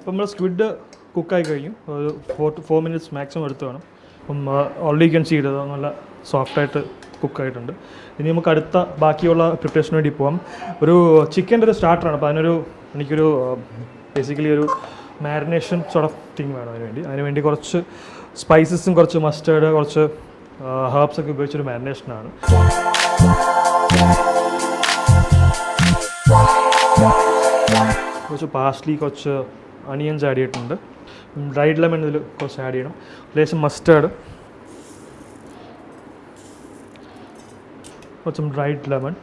അപ്പം നമ്മൾ സ്ക്വിഡ് കുക്കായി കഴിഞ്ഞു, ഒരു 4 minutes മാക്സിമം എടുത്ത് വേണം. അപ്പം ഓൾറെഡി ക്യാൻ സീ ചെയ്തത് നല്ല സോഫ്റ്റായിട്ട് കുക്കായിട്ടുണ്ട്. ഇനി നമുക്ക് അടുത്ത ബാക്കിയുള്ള പ്രിപ്പറേഷന് വേണ്ടി പോകാം. ഒരു ചിക്കൻ്റെ ഒരു സ്റ്റാർട്ടറാണ്. അപ്പോൾ എനിക്കൊരു ബേസിക്കലി ഒരു മാരിനേഷൻ സോർട്ട് ഓഫ് തിങ് വേണം അതിനുവേണ്ടി കുറച്ച് സ്പൈസസും കുറച്ച് മസ്റ്റേർഡ് കുറച്ച് ഹെർബ്സൊക്കെ ഉപയോഗിച്ചൊരു മാരിനേഷനാണ്. കുറച്ച് പാസ്ലി, കുറച്ച് അണിയൻസ് ആഡ് ചെയ്തിട്ടുണ്ട്. ഡ്രൈഡ് ലെമൺ ഇതിൽ കുറച്ച് ആഡ് ചെയ്യണം. ലേശം മസ്റ്റേർഡ്, കുറച്ചും ഡ്രൈഡ് ലെമൺ,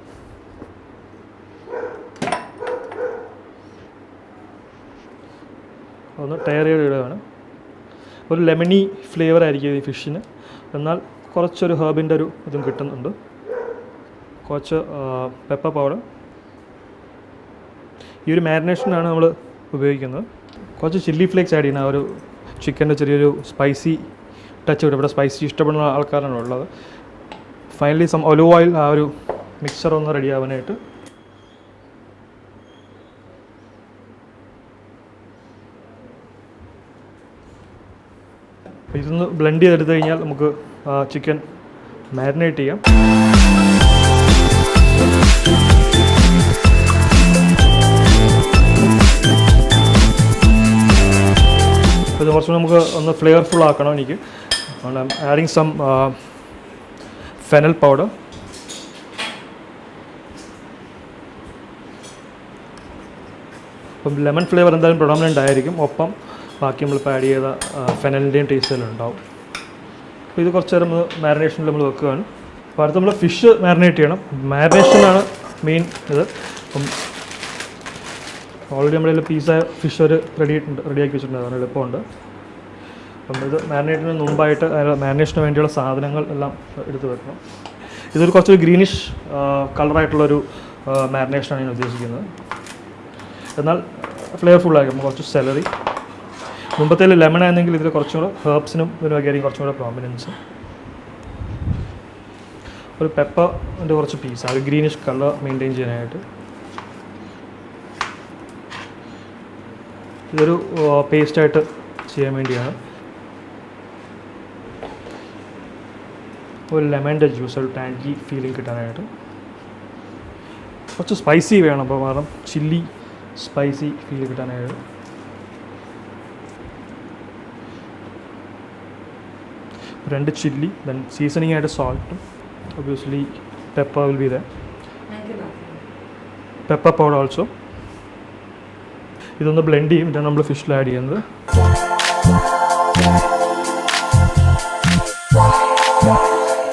ഒന്ന് ടയർ ചെയ്തിടുകയാണ്. ഒരു ലെമണി ഫ്ലേവർ ആയിരിക്കും ഈ ഫിഷിന്, എന്നാൽ കുറച്ചൊരു ഹെർബിൻ്റെ ഒരു ഇതും കിട്ടുന്നുണ്ട്. കുറച്ച് പെപ്പർ പൗഡർ. ഈ ഒരു മാരിനേഷനാണ് നമ്മൾ ഉപയോഗിക്കുന്നത്. കുറച്ച് ചില്ലി ഫ്ലേക്സ് ആഡ് ചെയ്യുന്ന ഒരു ചിക്കൻ്റെ ചെറിയൊരു സ്പൈസി ടച്ച് കിട്ടും. ഇവിടെ സ്പൈസി ഇഷ്ടപ്പെടുന്ന ആൾക്കാരാണ് ഉള്ളത്. ഫൈനലി സം ഒലിവ് ഓയിൽ, ആ ഒരു മിക്സർ ഒന്ന് റെഡി ആവാനായിട്ട്. ഇതൊന്ന് ബ്ലെൻഡ് ചെയ്തെടുത്ത് കഴിഞ്ഞാൽ നമുക്ക് ചിക്കൻ മാരിനേറ്റ് ചെയ്യാം. ഇത് കുറച്ചുകൂടി നമുക്ക് ഒന്ന് ഫ്ലേവർഫുൾ ആക്കണം. എനിക്ക് ആഡിങ് സം ഫെനൽ പൗഡർ. അപ്പം ലെമൺ ഫ്ലേവർ എന്തായാലും പ്രൊഡോമിനൻ്റ് ആയിരിക്കും. ഒപ്പം ബാക്കി നമ്മളിപ്പോൾ ആഡ് ചെയ്ത ഫെനലിൻ്റെയും ടേസ്റ്റ് ഉണ്ടാവും. അപ്പോൾ ഇത് കുറച്ച് നേരം മാരിനേഷനിൽ നമ്മൾ വെക്കുകയാണ്. അപ്പോൾ അടുത്ത് നമ്മൾ ഫിഷ് മാരിനേറ്റ് ചെയ്യണം. മാരിനേഷനാണ് മെയിൻ ഇത്. അപ്പം ഓൾറെഡി നമ്മുടെ പീസായ ഫിഷ് ഒരു റെഡിയാക്കി വെച്ചിട്ടുണ്ട്, അതാണ് എളുപ്പമുണ്ട്. അപ്പം ഇത് മാരിനേറ്റിന് മുമ്പായിട്ട് മാരിനേഷന് വേണ്ടിയുള്ള സാധനങ്ങൾ എല്ലാം എടുത്ത് വെക്കണം. ഇതൊരു കുറച്ചൊരു ഗ്രീനിഷ് കളറായിട്ടുള്ളൊരു മാരിനേഷനാണ് ഞാൻ ഉദ്ദേശിക്കുന്നത്. എന്നാൽ ഫ്ലേവർഫുള്ളായിരിക്കും. കുറച്ച് സെലറി, മുമ്പത്തേൽ ലെമൺ ആയിരുന്നെങ്കിൽ ഇതിൽ കുറച്ചും കൂടെ ഹെർബ്സിനും ഇതിനൊക്കെയായിരിക്കും കുറച്ചും കൂടെ പ്രോമിനൻസ്. ഒരു പെപ്പറിൻ്റെ കുറച്ച് പീസ്, ആ ഒരു ഗ്രീനിഷ് കളർ മെയിൻറ്റെയിൻ ചെയ്യാനായിട്ട്. ഇതൊരു പേസ്റ്റായിട്ട് ചെയ്യാൻ വേണ്ടിയാണ്. ഒരു ലെമണിൻ്റെ ജ്യൂസ്, ഒരു ടാങ്കി ഫീലിംഗ് കിട്ടാനായിട്ട്. കുറച്ച് സ്പൈസി വേണം, അപ്പോൾ കാരണം ചില്ലി സ്പൈസി ഫീൽ കിട്ടാനായിട്ട്. രണ്ട് ചില്ലി, ദെൻ സീസണിങ് ആയിട്ട് സോൾട്ടും obviously pepper will be there, pepper powder also. ഇതൊന്ന് ബ്ലെൻഡ് ചെയ്യും. ഇതാണ് നമ്മൾ ഫിഷിൽ ആഡ് ചെയ്യുന്നത്.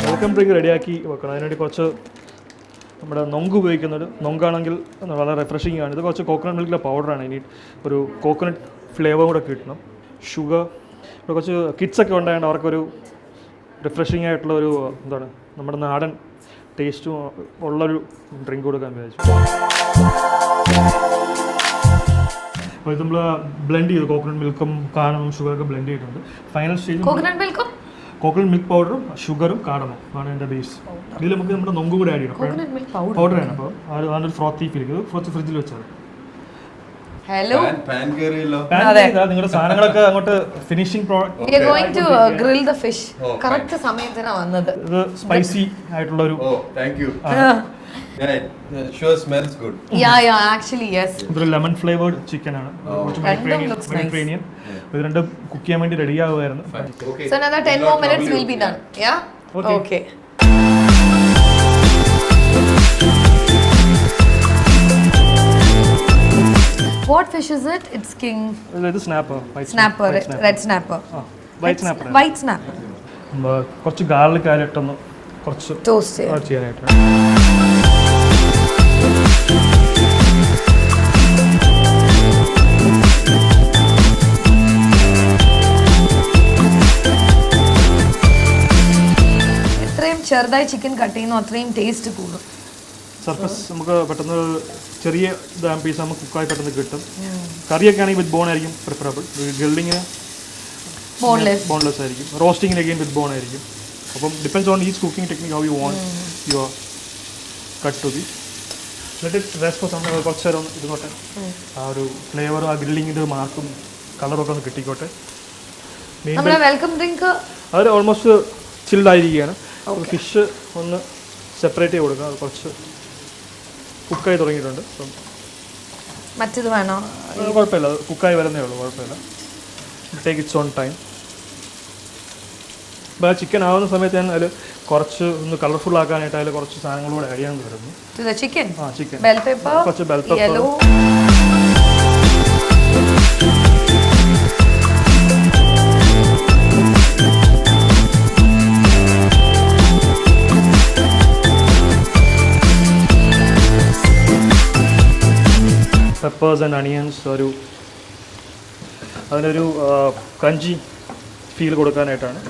വെൽക്കം ഡ്രിങ്ക് റെഡിയാക്കി വെക്കണം. അതിനുവേണ്ടി കുറച്ച് നമ്മുടെ നൊങ്ക് ഉപയോഗിക്കുന്നത്. നൊങ്കാണെങ്കിൽ വളരെ റിഫ്രഷിംഗ് ആണ്. ഇത് കുറച്ച് കോക്കനട്ട് മിൽക്കിലെ പൗഡറാണ്. ഇനി ഒരു കോക്കനട്ട് ഫ്ലേവർ കൂടെ കിട്ടണം. ഷുഗർ, ഇവിടെ കുറച്ച് കിഡ്സൊക്കെ ഉണ്ടായതുകൊണ്ട് അവർക്കൊരു റിഫ്രഷിംഗ് ആയിട്ടുള്ള ഒരു എന്താണ് നമ്മുടെ നാടൻ ടേസ്റ്റും ഉള്ളൊരു ഡ്രിങ്ക് കൊടുക്കാൻ വിചാരിച്ചു. അപ്പോൾ ഇത് നമ്മൾ ബ്ലെൻഡ് ചെയ്തു. കോക്കനട്ട് മിൽക്കും കാടമും ഷുഗറൊക്കെ ബ്ലെൻഡ് ചെയ്തിട്ടുണ്ട്. ഫൈനൽ സ്റ്റേജ് കോക്കനട്ട് മിൽക്ക് പൗഡറും ഷുഗറും കാടമും ആണ് എൻ്റെ ബേസ്. ഇതിൽ നമുക്ക് നമ്മുടെ നൊങ്ക് കൂടെ ആഡ് ചെയ്യണം. പൗഡറാണ്. അപ്പോൾ അതിനൊരു ഫ്രോത്തി ഫീൽ ചെയ്തു. കുറച്ച് ഫ്രിഡ്ജിൽ വെച്ചാൽ നിങ്ങളുടെ സാധനങ്ങളൊക്കെ അങ്ങോട്ട് ഫിനിഷിംഗ് ഇത് സ്പൈസി ആയിട്ടുള്ള ഒരു ലെമൺ ഫ്ലേവേർഡ് ചിക്കൻ ആണ്. മെഡിറ്ററേനിയൻ. ഇത് രണ്ടും കുക്ക് ചെയ്യാൻ വേണ്ടി ready ആവുമായിരുന്നു. What fish is it? It's king. It's snapper. Snapper. Red snapper. White snapper. White snapper. കുറച്ച് ഗാർലിക് ആയിട്ടൊന്ന് കുറച്ച് ടോസ്റ്റ് ചെയ്യാനായിട്ട്. എത്രയും ചെറുതായി ചിക്കൻ കട്ട് ചെയ്യുന്നു അത്രയും ടേസ്റ്റ് കൂടും. സർഫസ് നമുക്ക് പെട്ടെന്ന് ചെറിയ പീസ് നമുക്ക് കുക്കായി പെട്ടെന്ന് കിട്ടും. കറിയൊക്കെ ആണെങ്കിൽ വിത്ത് ബോൺ ആയിരിക്കും പ്രിഫറബിൾ. ഗ്രില്ലിങ്ങിന് ബോൺലെസ് ആയിരിക്കും. റോസ്റ്റിങ്ങിന് അഗെയിൻ വിത്ത് ബോൺ ആയിരിക്കും. അപ്പം depends on each cooking technique how you want your cut to be. എന്നിട്ട് റെസ്റ്റ് കുറച്ച് നേരം ഇരുന്നോട്ടെ. ആ ഒരു ഫ്ലേവറും ആ ഗ്രില്ലിങ്ങിൻ്റെ മാർക്കും കളറൊക്കെ ഒന്ന് കിട്ടിക്കോട്ടെ. മീൻ നമ്മുടെ വെൽക്കം ഡ്രിങ്ക് അത് ഓൾമോസ്റ്റ് ചിൽഡായിരിക്കുകയാണ്. ഫിഷ് ഒന്ന് സെപ്പറേറ്റ് ചെയ്ത് കൊടുക്കുക. അത് കുറച്ച് കുക്കായി തുടങ്ങിയിട്ടുണ്ട്. അപ്പം മറ്റേത് വേണോ? കുഴപ്പമില്ല, അത് കുക്കായി വരുന്നേ ഉള്ളൂ, കുഴപ്പമില്ല. Take it's on time. അപ്പോൾ ആ ചിക്കൻ ആവുന്ന സമയത്ത് ഞാൻ അതിൽ കുറച്ച് ഒന്ന് കളർഫുൾ ആക്കാനായിട്ട് അതിൽ കുറച്ച് സാധനങ്ങളൂടെ ആഡ് ചെയ്യാൻ വരുന്നു. ചിക്കൻ ചിക്കൻ ബെൽ പെപ്പർ, കുറച്ച് bell pepper, yellow, peppers and onions. അതിനൊരു ക്രഞ്ചി ഫീൽ കൊടുക്കാനായിട്ടാണ്.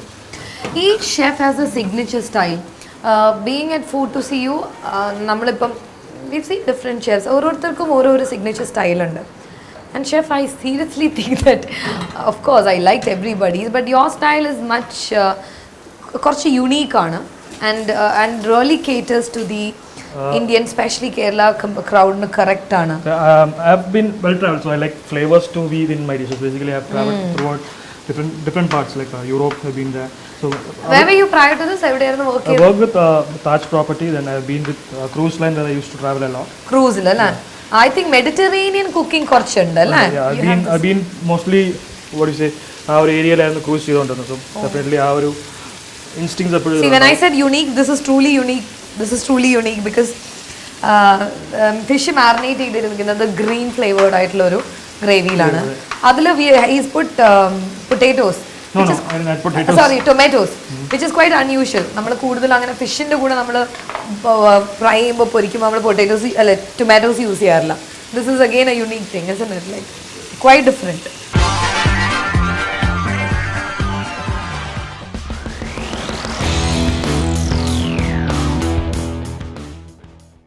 ഈ chef has a signature style. Being at food to see you, നമ്മളിപ്പം വി സീ ഡിഫറെൻറ്റ് ഷെഫ്സ്, ഓരോരുത്തർക്കും ഓരോരോ സിഗ്നേച്ചർ സ്റ്റൈലുണ്ട്. And chef, I seriously think that of course I like everybody, but your style is much കുറച്ച് യുണീക്കാണ് and really caters to the Indian, especially Kerala crowd correct ആണ്. I've been well traveled, so I like flavors to be in my dishes. Basically, I've traveled throughout different parts, like Europe. I've been there. So Where were you prior to this? എവിടെയായിരുന്നു work I worked with Taj Property. Then I've been with cruise line where I used to travel a lot. Cruise അല്ലേ? I think Mediterranean cooking കുറച്ചുണ്ട് അല്ലേ? Yeah, I've been mostly, what do you say, ആ ഒരു ഏരിയയിലായിരുന്നു cruise ചെയ്തുകൊണ്ടിരുന്നത്. So definitely ആ ഒരു instincts എപ്പോഴും. See, when I said unique, this is truly unique. This is truly unique because fish marinate ചെയ്തിരിക്കുന്നത് green flavoured ആയിട്ടുള്ള ഒരു ഗ്രേവിയിലാണ്. അതിൽ is puttu potatoes, sorry tomatoes, which is quite unusual. നമ്മൾ കൂടുതൽ അങ്ങനെ ഫിഷിൻ്റെ കൂടെ നമ്മൾ ഫ്രൈ ചെയ്യുമ്പോൾ പൊരിക്കുമ്പോൾ നമ്മൾ പൊട്ടേറ്റോസ് അല്ല ടൊമാറ്റോസ് യൂസ് ചെയ്യാറില്ല. This is again a unique thing, isn't it? Like quite different.